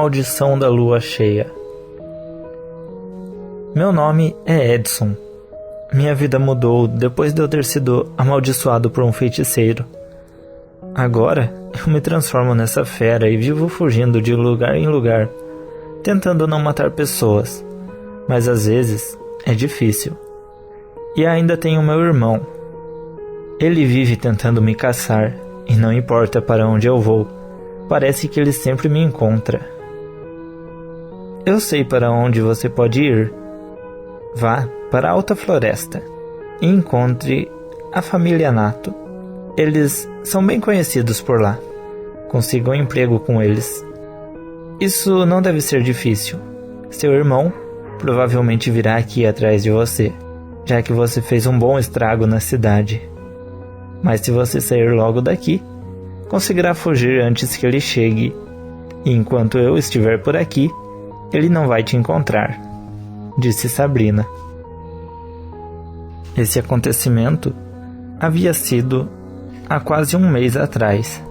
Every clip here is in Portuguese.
maldição da lua cheia. Meu nome é Edson. Minha vida mudou depois de eu ter sido amaldiçoado por um feiticeiro. Agora, eu me transformo nessa fera e vivo fugindo de lugar em lugar, tentando não matar pessoas. Mas às vezes, é difícil. E ainda tenho meu irmão. Ele vive tentando me caçar, e não importa para onde eu vou, parece que ele sempre me encontra. Eu sei para onde você pode ir. Vá para a Alta Floresta e encontre a família Nato. Eles são bem conhecidos por lá. Consiga um emprego com eles. Isso não deve ser difícil. Seu irmão provavelmente virá aqui atrás de você, já que você fez um bom estrago na cidade. Mas se você sair logo daqui, conseguirá fugir antes que ele chegue. E enquanto eu estiver por aqui, ele não vai te encontrar, disse Sabrina. Esse acontecimento havia sido há quase um mês atrás.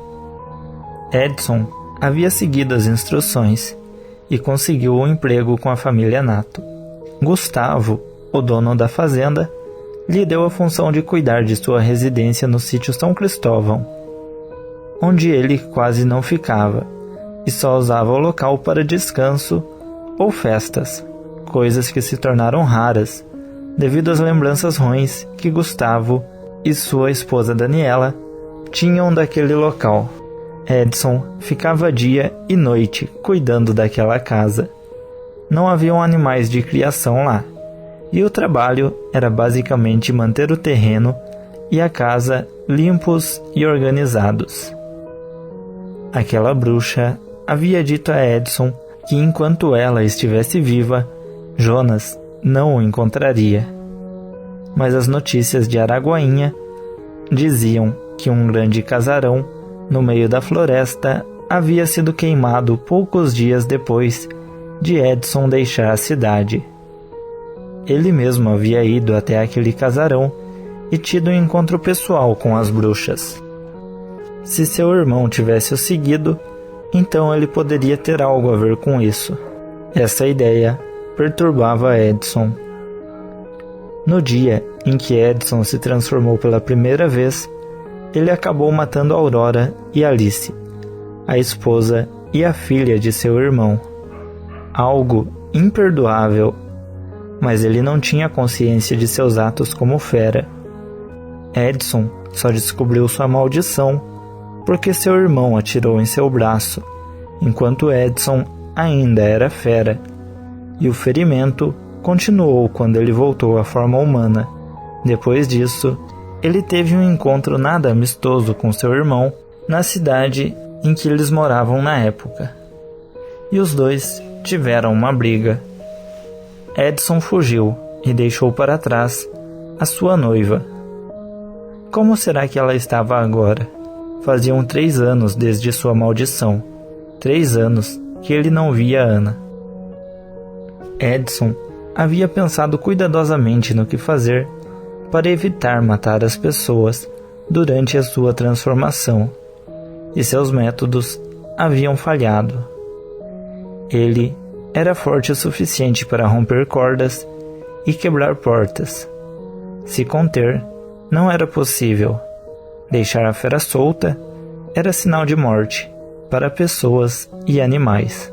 Edson havia seguido as instruções e conseguiu um emprego com a família Nato. Gustavo, o dono da fazenda, lhe deu a função de cuidar de sua residência no sítio São Cristóvão, onde ele quase não ficava e só usava o local para descanso ou festas, coisas que se tornaram raras devido às lembranças ruins que Gustavo e sua esposa Daniela tinham daquele local. Edson ficava dia e noite cuidando daquela casa. Não haviam animais de criação lá, e o trabalho era basicamente manter o terreno e a casa limpos e organizados. Aquela bruxa havia dito a Edson que enquanto ela estivesse viva, Jonas não o encontraria. Mas as notícias de Araguainha diziam que um grande casarão no meio da floresta havia sido queimado poucos dias depois de Edson deixar a cidade. Ele mesmo havia ido até aquele casarão e tido um encontro pessoal com as bruxas. Se seu irmão tivesse o seguido, então ele poderia ter algo a ver com isso. Essa ideia perturbava Edson. No dia em que Edson se transformou pela primeira vez, ele acabou matando Aurora e Alice, a esposa e a filha de seu irmão. Algo imperdoável, mas ele não tinha consciência de seus atos como fera. Edson só descobriu sua maldição porque seu irmão atirou em seu braço, enquanto Edson ainda era fera, e o ferimento continuou quando ele voltou à forma humana. Depois disso, ele teve um encontro nada amistoso com seu irmão na cidade em que eles moravam na época, e os dois tiveram uma briga. Edson fugiu e deixou para trás a sua noiva. Como será que ela estava agora? Faziam 3 anos desde sua maldição. 3 anos que ele não via Ana. Edson havia pensado cuidadosamente no que fazer para evitar matar as pessoas durante a sua transformação, e seus métodos haviam falhado. Ele era forte o suficiente para romper cordas e quebrar portas. Se conter não era possível. Deixar a fera solta era sinal de morte para pessoas e animais.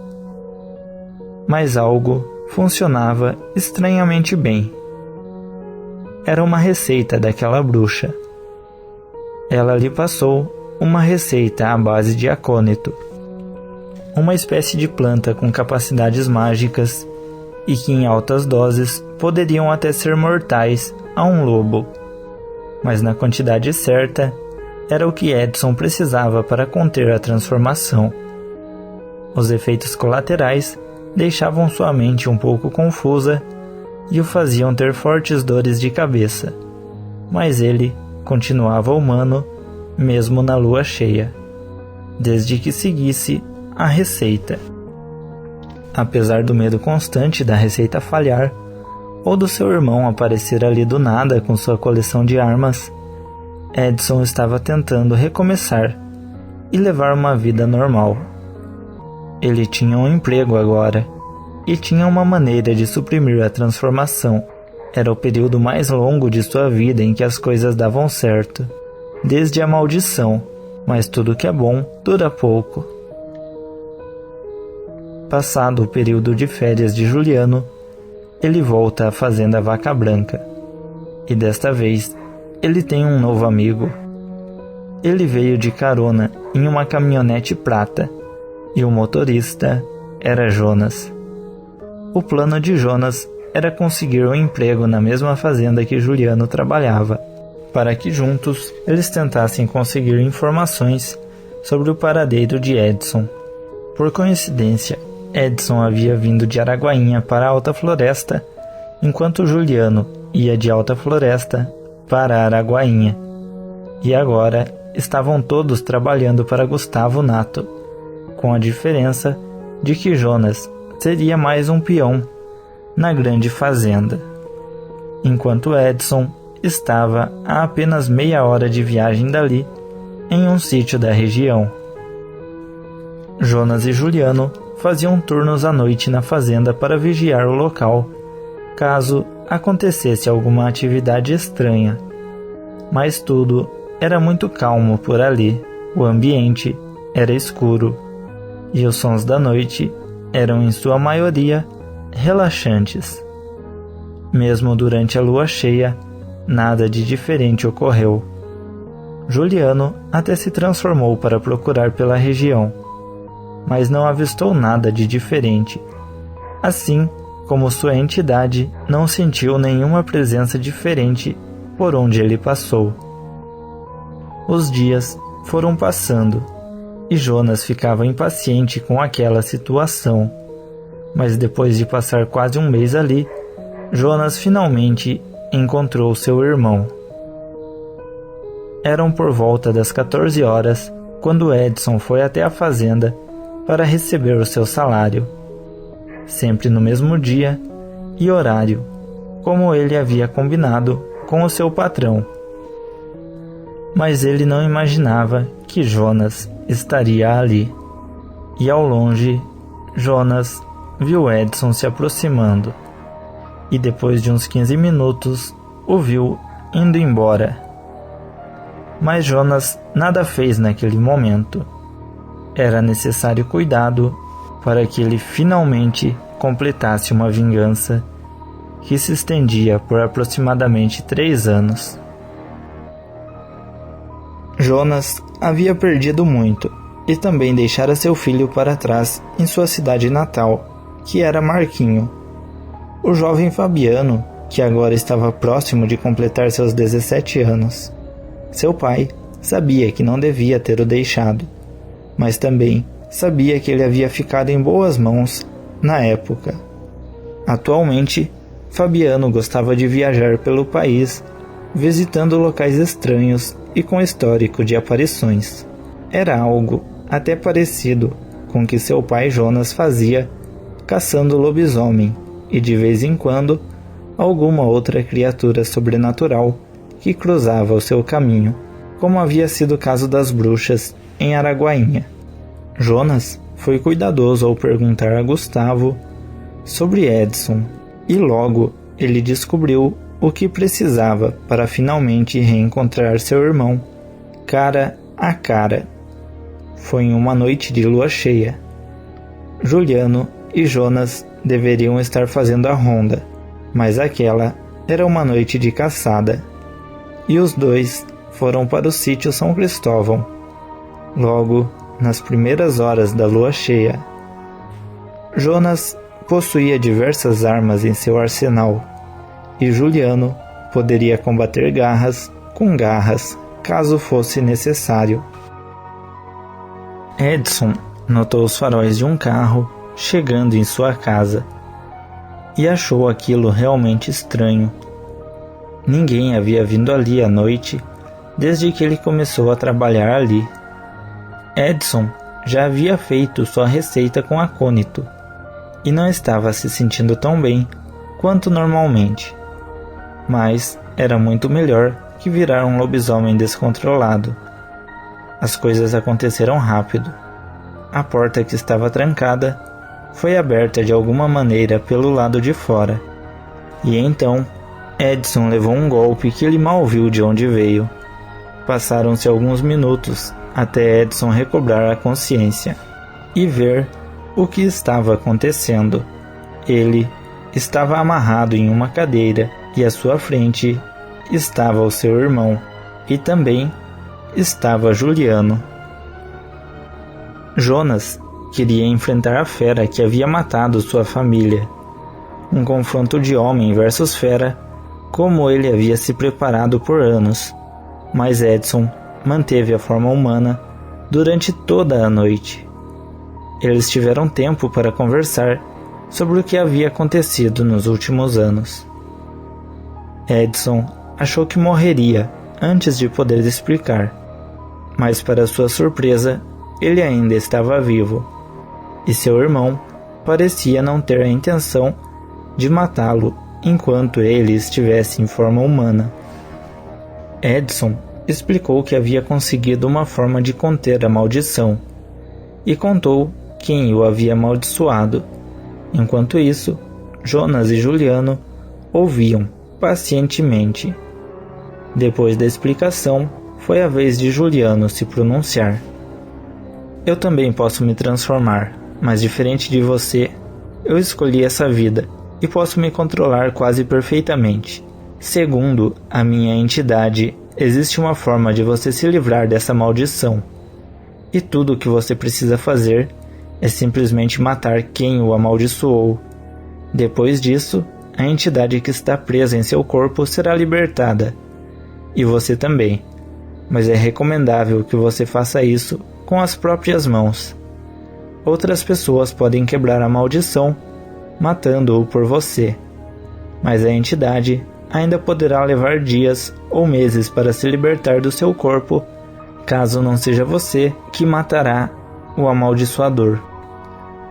Mas algo funcionava estranhamente bem. Era uma receita daquela bruxa. Ela lhe passou uma receita à base de acônito, uma espécie de planta com capacidades mágicas e que em altas doses poderiam até ser mortais a um lobo. Mas na quantidade certa era o que Edson precisava para conter a transformação. Os efeitos colaterais deixavam sua mente um pouco confusa e o faziam ter fortes dores de cabeça, mas ele continuava humano mesmo na lua cheia, desde que seguisse a receita. Apesar do medo constante da receita falhar, ou do seu irmão aparecer ali do nada com sua coleção de armas, Edson estava tentando recomeçar e levar uma vida normal. Ele tinha um emprego agora, e tinha uma maneira de suprimir a transformação. Era o período mais longo de sua vida em que as coisas davam certo, desde a maldição, mas tudo que é bom dura pouco. Passado o período de férias de Juliano, ele volta à fazenda Vaca Branca, e desta vez ele tem um novo amigo. Ele veio de carona em uma caminhonete prata, e o motorista era Jonas. O plano de Jonas era conseguir um emprego na mesma fazenda que Juliano trabalhava, para que juntos eles tentassem conseguir informações sobre o paradeiro de Edson. Por coincidência, Edson havia vindo de Araguainha para Alta Floresta, enquanto Juliano ia de Alta Floresta para Araguainha. E agora estavam todos trabalhando para Gustavo Nato, com a diferença de que Jonas seria mais um peão na grande fazenda, enquanto Edson estava a apenas meia hora de viagem dali, em um sítio da região. Jonas e Juliano faziam turnos à noite na fazenda para vigiar o local, caso acontecesse alguma atividade estranha. Mas tudo era muito calmo por ali, o ambiente era escuro, e os sons da noite eram em sua maioria relaxantes. Mesmo durante a lua cheia, nada de diferente ocorreu. Juliano até se transformou para procurar pela região, mas não avistou nada de diferente, assim como sua entidade não sentiu nenhuma presença diferente por onde ele passou. Os dias foram passando, e Jonas ficava impaciente com aquela situação. Mas depois de passar quase um mês ali, Jonas finalmente encontrou seu irmão. Eram por volta das 14 horas quando Edson foi até a fazenda para receber o seu salário, sempre no mesmo dia e horário, como ele havia combinado com o seu patrão. Mas ele não imaginava que Jonas estaria ali. E ao longe, Jonas viu Edson se aproximando, e depois de uns 15 minutos, o viu indo embora. Mas Jonas nada fez naquele momento. Era necessário cuidado para que ele finalmente completasse uma vingança que se estendia por aproximadamente 3 anos. Jonas havia perdido muito e também deixara seu filho para trás em sua cidade natal, que era Marquinho. O jovem Fabiano, que agora estava próximo de completar seus 17 anos. Seu pai sabia que não devia ter o deixado, mas também sabia que ele havia ficado em boas mãos na época. Atualmente, Fabiano gostava de viajar pelo país, visitando locais estranhos e com histórico de aparições. Era algo até parecido com o que seu pai Jonas fazia, caçando lobisomem e de vez em quando alguma outra criatura sobrenatural que cruzava o seu caminho, como havia sido o caso das bruxas em Araguainha. Jonas foi cuidadoso ao perguntar a Gustavo sobre Edson, e logo ele descobriu o que precisava para finalmente reencontrar seu irmão, cara a cara. Foi em uma noite de lua cheia. Juliano e Jonas deveriam estar fazendo a ronda, mas aquela era uma noite de caçada, e os dois foram para o sítio São Cristóvão, logo nas primeiras horas da lua cheia. Jonas possuía diversas armas em seu arsenal, e Juliano poderia combater garras com garras, caso fosse necessário. Edson notou os faróis de um carro chegando em sua casa, e achou aquilo realmente estranho. Ninguém havia vindo ali à noite desde que ele começou a trabalhar ali. Edson já havia feito sua receita com acônito e não estava se sentindo tão bem quanto normalmente, mas era muito melhor que virar um lobisomem descontrolado. As coisas aconteceram rápido. a porta que estava trancada foi aberta de alguma maneira pelo lado de fora. E então, Edson levou um golpe que ele mal viu de onde veio. Passaram-se alguns minutos até Edson recobrar a consciência e ver o que estava acontecendo. Ele estava amarrado em uma cadeira e à sua frente estava o seu irmão e também estava Juliano. Jonas queria enfrentar a fera que havia matado sua família. Um confronto de homem versus fera, como ele havia se preparado por anos. Mas Edson manteve a forma humana durante toda a noite. Eles tiveram tempo para conversar sobre o que havia acontecido nos últimos anos. Edson achou que morreria antes de poder explicar, mas para sua surpresa, ele ainda estava vivo, e seu irmão parecia não ter a intenção de matá-lo enquanto ele estivesse em forma humana. Edson explicou que havia conseguido uma forma de conter a maldição e contou quem o havia amaldiçoado. Enquanto isso, Jonas e Juliano ouviam pacientemente. Depois da explicação, foi a vez de Juliano se pronunciar. Eu também posso me transformar, mas diferente de você, eu escolhi essa vida e posso me controlar quase perfeitamente. Segundo a minha entidade, existe uma forma de você se livrar dessa maldição. E tudo o que você precisa fazer é simplesmente matar quem o amaldiçoou. Depois disso, a entidade que está presa em seu corpo será libertada. E você também. Mas é recomendável que você faça isso com as próprias mãos. Outras pessoas podem quebrar a maldição, matando-o por você. Mas a entidade ainda poderá levar dias ou meses para se libertar do seu corpo, caso não seja você que matará o amaldiçoador.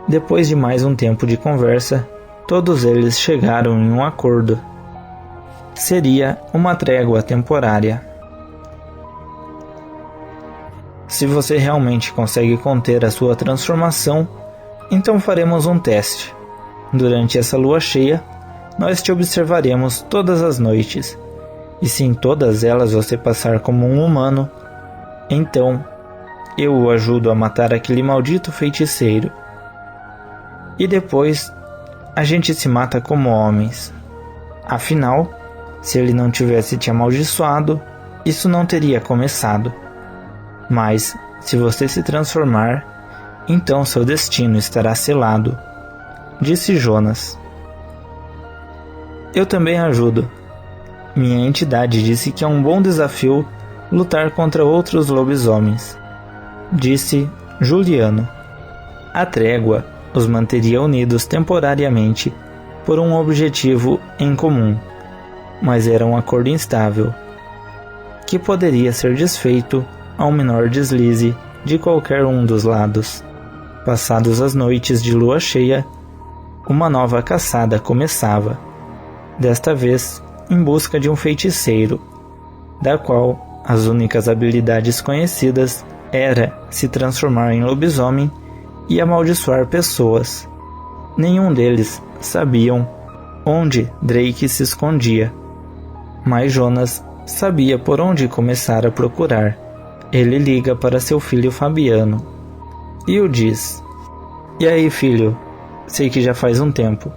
Depois de mais um tempo de conversa, todos eles chegaram em um acordo. Seria uma trégua temporária. Se você realmente consegue conter a sua transformação, então faremos um teste. Durante essa lua cheia, nós te observaremos todas as noites, e se em todas elas você passar como um humano, então eu o ajudo a matar aquele maldito feiticeiro. E depois a gente se mata como homens. Afinal, se ele não tivesse te amaldiçoado, isso não teria começado. Mas, se você se transformar, então seu destino estará selado, disse Jonas. Eu também ajudo. Minha entidade disse que é um bom desafio lutar contra outros lobisomens, disse Juliano. A trégua os manteria unidos temporariamente por um objetivo em comum, mas era um acordo instável, que poderia ser desfeito ao menor deslize de qualquer um dos lados. Passadas as noites de lua cheia, uma nova caçada começava, desta vez em busca de um feiticeiro, da qual as únicas habilidades conhecidas era se transformar em lobisomem e amaldiçoar pessoas. Nenhum deles sabiam onde Drake se escondia, mas Jonas sabia por onde começar a procurar. Ele liga para seu filho Fabiano e o diz: E aí, filho, sei que já faz um tempo,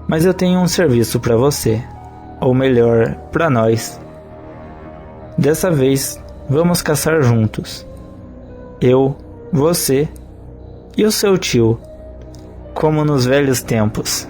mas eu tenho um serviço para você, ou melhor, para nós. Dessa vez, vamos caçar juntos. Eu, você e o seu tio, como nos velhos tempos.